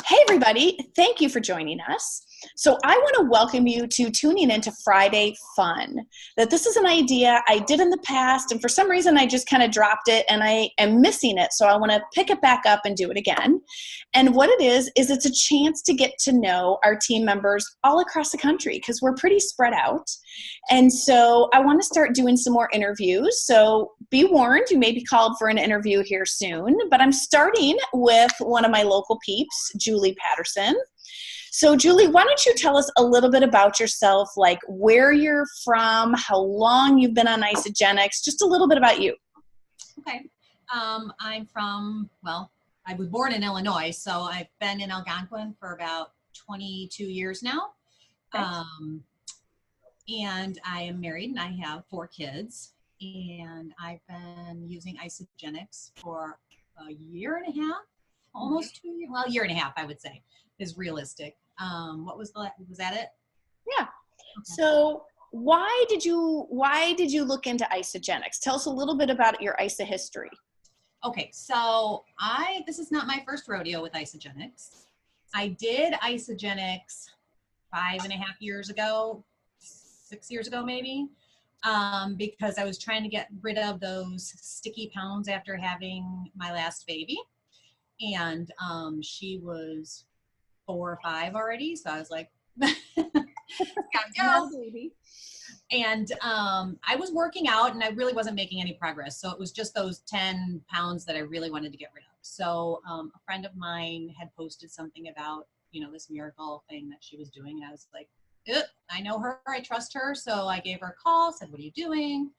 Hey, everybody. Thank you for joining us. So I want to welcome you to tuning into Friday Fun. That this is an idea I did in the past, and for some reason I just kind of dropped it, and I am missing it. So I want to pick it back up and do it again. And what it is it's a chance to get to know our team members all across the country because we're pretty spread out. And so I want to start doing some more interviews. So be warned, you may be called for an interview here soon. But I'm starting with one of my local peeps, Julie Paterson. So Julie, why don't you tell us a little bit about yourself, like where you're from, how long you've been on Isogenics, just a little bit about you. Okay. I'm from, I was born in Illinois, so I've been in Algonquin for about 22 years now. Okay. And I am married and I have 4 kids, and I've been using Isogenics for a year and a half, almost 2 years. Well, a year and a half, I would say, is realistic. Was that it? Yeah. Okay. So why did you look into Isogenics? Tell us a little bit about your ISO history. Okay, so this is not my first rodeo with Isogenics. I did Isogenics 5.5 years ago, 6 years ago maybe, because I was trying to get rid of those sticky pounds after having my last baby. And she was 4 or 5 already, so I was like, gotta go. Baby. And I was working out and I really wasn't making any progress. So it was just those 10 pounds that I really wanted to get rid of. So a friend of mine had posted something about, this miracle thing that she was doing. And I was like, I know her, I trust her. So I gave her a call, said, what are you doing?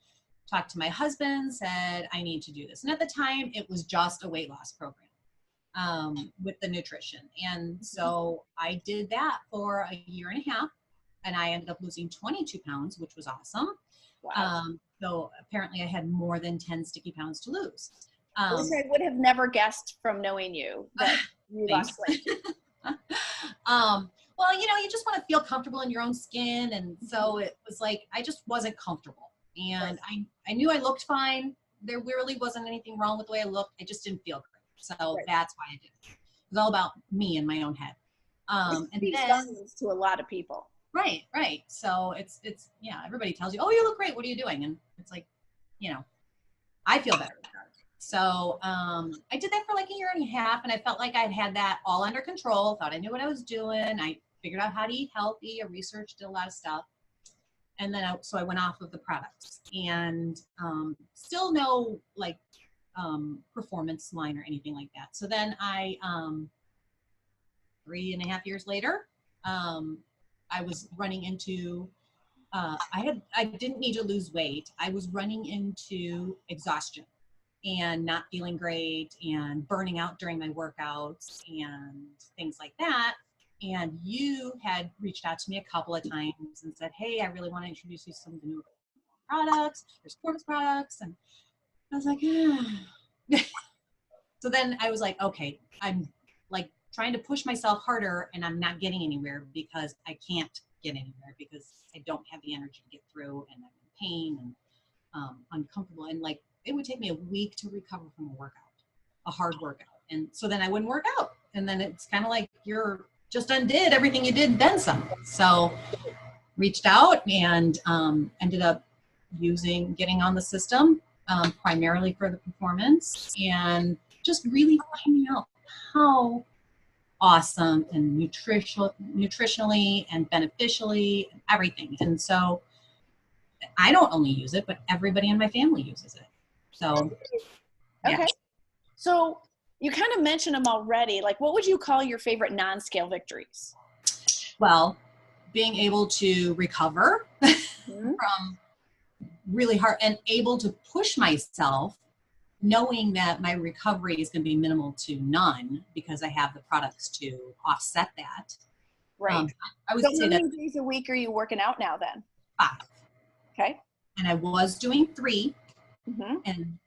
Talked to my husband, said, I need to do this. And at the time it was just a weight loss program with the nutrition. And so I did that for a year and a half. And I ended up losing 22 pounds, which was awesome. Wow. So apparently I had more than 10 sticky pounds to lose. Which I would have never guessed from knowing you that you lost weight. Well, you just want to feel comfortable in your own skin. And so it was like, I just wasn't comfortable. And I knew I looked fine. There really wasn't anything wrong with the way I looked. I just didn't feel great. So that's why I did it. It was all about me and my own head. And then to a lot of people. Right. So it's everybody tells you, oh, you look great. What are you doing? And it's like, I feel better. So I did that for like a year and a half, and I felt like I'd had that all under control. Thought I knew what I was doing. I figured out how to eat healthy. I researched, did a lot of stuff. And then I went off of the products, and still no performance line or anything like that. So then I 3.5 years later, I was running into, I didn't need to lose weight. I was running into exhaustion and not feeling great and burning out during my workouts and things like that. And you had reached out to me a couple of times and said, hey, I really want to introduce you to some of the new products, performance products. And I was like, So then I was like, okay, I'm like trying to push myself harder and I'm not getting anywhere because I can't get anywhere because I don't have the energy to get through, and I'm in pain and uncomfortable. And like, it would take me a week to recover from a hard workout. And so then I wouldn't work out. And then it's kind of like you're just undid everything you did, then some. So reached out and ended up getting on the system primarily for the performance, and just really finding out how awesome and nutritionally and beneficially and everything. And so I don't only use it, but everybody in my family uses it. So, okay. Yeah. So you kind of mentioned them already. Like, what would you call your favorite non-scale victories? Well, being able to recover from really hard and able to push myself, knowing that my recovery is going to be minimal to none because I have the products to offset that. Right. I would say how many days a week are you working out now then? 5. Okay. And I was doing 3. And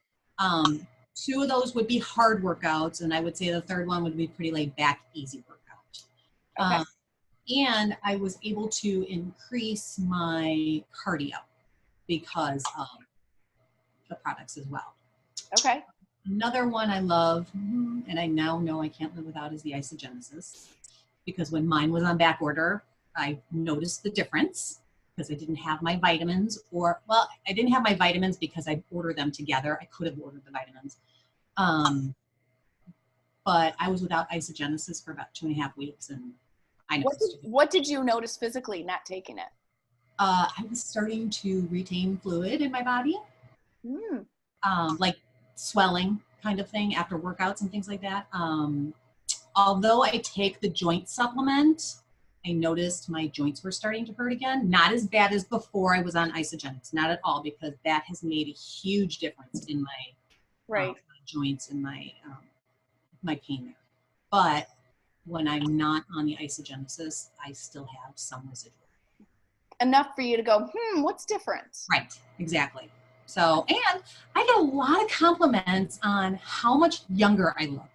2 of those would be hard workouts, and I would say the third one would be pretty laid back, easy workout. Okay. And I was able to increase my cardio because of the products as well. Okay. Another one I love and I now know I can't live without, is the Isogenesis. Because when mine was on back order, I noticed the difference because I didn't have my vitamins, I didn't have my vitamins because I ordered them together. I could have ordered the vitamins. But I was without Isogenesis for about 2.5 weeks, and I noticed. What did you notice physically not taking it? I was starting to retain fluid in my body, like swelling kind of thing after workouts and things like that. Although I take the joint supplement, I noticed my joints were starting to hurt again. Not as bad as before I was on Isogenics, not at all, because that has made a huge difference in my joints and my pain there. But when I'm not on the Isogenesis, I still have some residual. Enough for you to go, what's different? Right, exactly. So, and I get a lot of compliments on how much younger I look.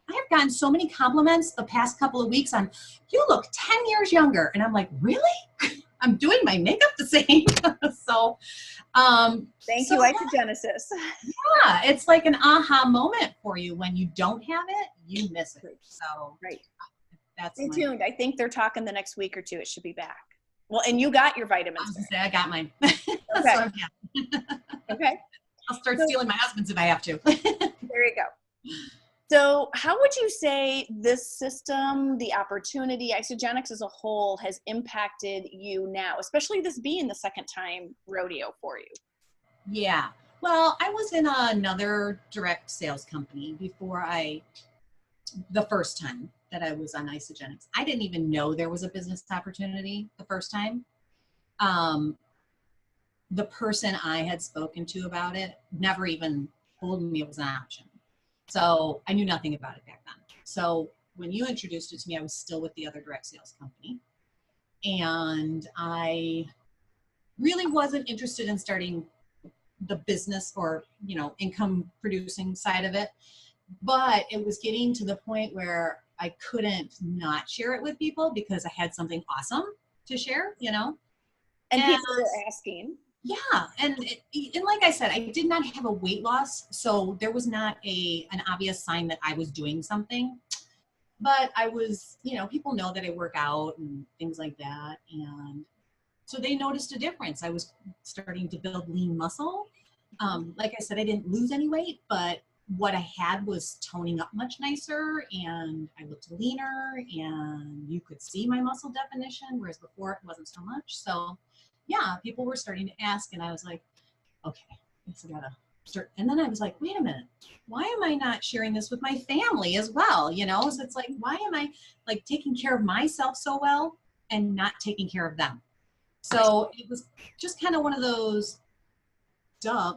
I have gotten so many compliments the past couple of weeks on, you look 10 years younger. And I'm like, really? I'm doing my makeup the same. So, Thank you, Isogenesis. Yeah, it's like an aha moment for you. When you don't have it, you miss it. So, that's Stay tuned. I think they're talking the next week or two. It should be back. Well, and you got your vitamins. I was gonna say, I got mine. Okay. Okay. I'll start stealing my husband's if I have to. There you go. So how would you say this system, the opportunity, Isogenics as a whole, has impacted you now, especially this being the second time rodeo for you? Yeah. Well, I was in another direct sales company before the first time that I was on Isogenics. I didn't even know there was a business opportunity the first time. The person I had spoken to about it never even told me it was an option. So I knew nothing about it back then. So when you introduced it to me, I was still with the other direct sales company. And I really wasn't interested in starting the business or, income producing side of it. But it was getting to the point where I couldn't not share it with people because I had something awesome to share, And people were asking. Yeah. And like I said, I did not have a weight loss. So there was not an obvious sign that I was doing something. But I was, people know that I work out and things like that. And so they noticed a difference. I was starting to build lean muscle. Like I said, I didn't lose any weight, but what I had was toning up much nicer, and I looked leaner, and you could see my muscle definition, whereas before it wasn't so much. So yeah, people were starting to ask, and I was like, okay, I guess I gotta start. And then I was like, wait a minute, why am I not sharing this with my family as well? So it's like, why am I like taking care of myself so well and not taking care of them? So it was just kind of one of those,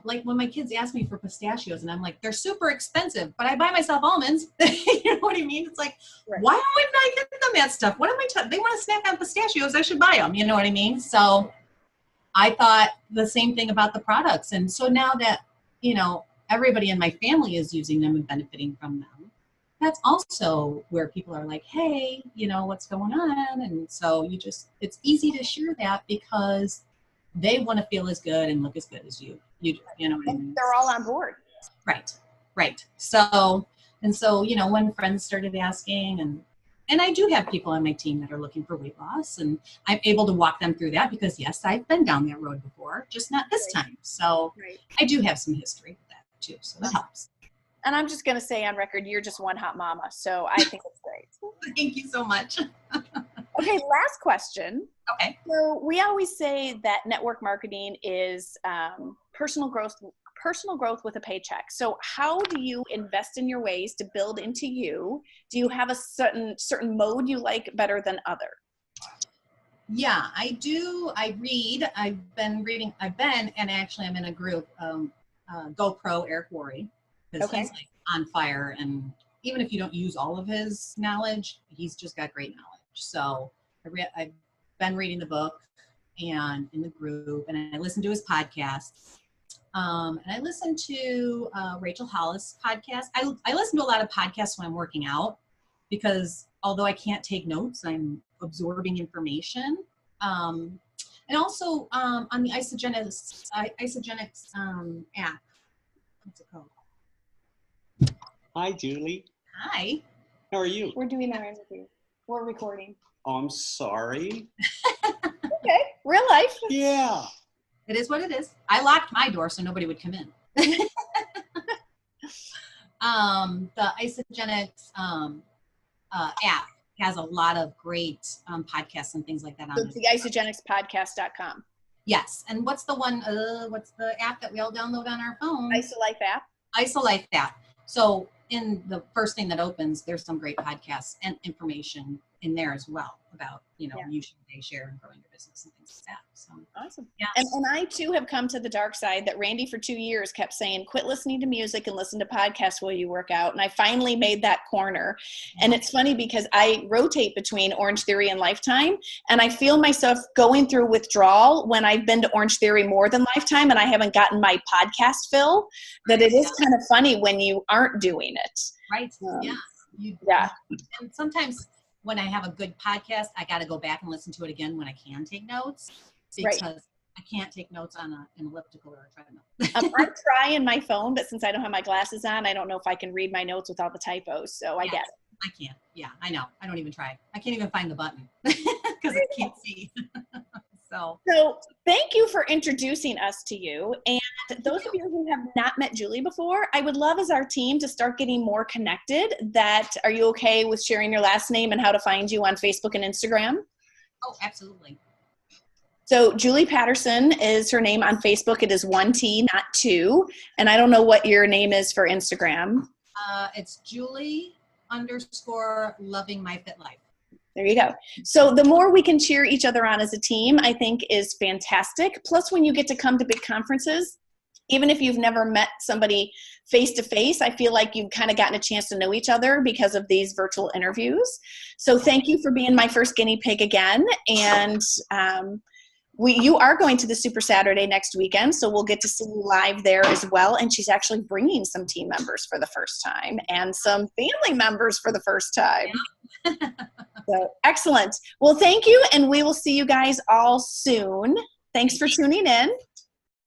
like when my kids ask me for pistachios and I'm like, they're super expensive, but I buy myself almonds. You know what I mean? It's like, why wouldn't I get them that stuff? What am I they want to snack on pistachios, I should buy them. You know what I mean? So I thought the same thing about the products. And so now that, everybody in my family is using them and benefiting from them, that's also where people are like, hey, what's going on? And so it's easy to share that because they want to feel as good and look as good as you do. You know what I mean? They're all on board. Right. So, when friends started asking, and I do have people on my team that are looking for weight loss, and I'm able to walk them through that because yes, I've been down that road before, just not this time. So I do have some history with that too. So that helps. And I'm just going to say on record, you're just one hot mama. So I think it's great. Thank you so much. Okay, last question. Okay. So we always say that network marketing is personal growth with a paycheck. So how do you invest in your ways to build into you? Do you have a certain mode you like better than other? Yeah, I do. I read. I've been reading. And actually I'm in a group, GoPro Eric Worre, because he's like on fire. And even if you don't use all of his knowledge, he's just got great knowledge. So I've been reading the book and in the group, and I listen to his podcast. And I listen to Rachel Hollis' podcast. I listen to a lot of podcasts when I'm working out because although I can't take notes, I'm absorbing information. And also on the Isogenics app. What's it called? Hi, Julie. Hi. How are you? We're doing our interview. We're recording. Oh, I'm sorry. Okay, real life. Yeah. It is what it is. I locked my door so nobody would come in. The Isogenics app has a lot of great podcasts and things like that on So it. it's the isogenixpodcast.com. Yes. And what's the one, what's the app that we all download on our phone? IsoLife app. IsoLife app. So in the first thing that opens, there's some great podcasts and information in there as well about, you should day share and growing your business and things like that. So Awesome. yeah. And I too have come to the dark side that Randy for 2 years kept saying, quit listening to music and listen to podcasts while you work out. And I finally made that corner. And it's funny because I rotate between Orange Theory and Lifetime. And I feel myself going through withdrawal when I've been to Orange Theory more than Lifetime and I haven't gotten my podcast fill, that it is kind of funny when you aren't doing it. Right. Yeah. And sometimes when I have a good podcast, I got to go back and listen to it again when I can take notes, because I can't take notes on an elliptical or a treadmill. I'm trying my phone, but since I don't have my glasses on, I don't know if I can read my notes without the typos. So I get it. I can't. Yeah, I know. I don't even try. I can't even find the button because I can't see. So thank you for introducing us to you. And those of you who have not met Julie before, I would love as our team to start getting more connected. Are you okay with sharing your last name and how to find you on Facebook and Instagram? Oh, absolutely. So Julie Paterson is her name on Facebook. It is 1 T, not 2. And I don't know what your name is for Instagram. It's Julie _loving my fit life. There you go. So the more we can cheer each other on as a team, I think is fantastic. Plus, when you get to come to big conferences, even if you've never met somebody face to face, I feel like you've kind of gotten a chance to know each other because of these virtual interviews. So thank you for being my first guinea pig again. And you are going to the Super Saturday next weekend, so we'll get to see you live there as well. And she's actually bringing some team members for the first time and some family members for the first time. Yeah. So excellent. Well, thank you, and we will see you guys all soon. Thanks for tuning in.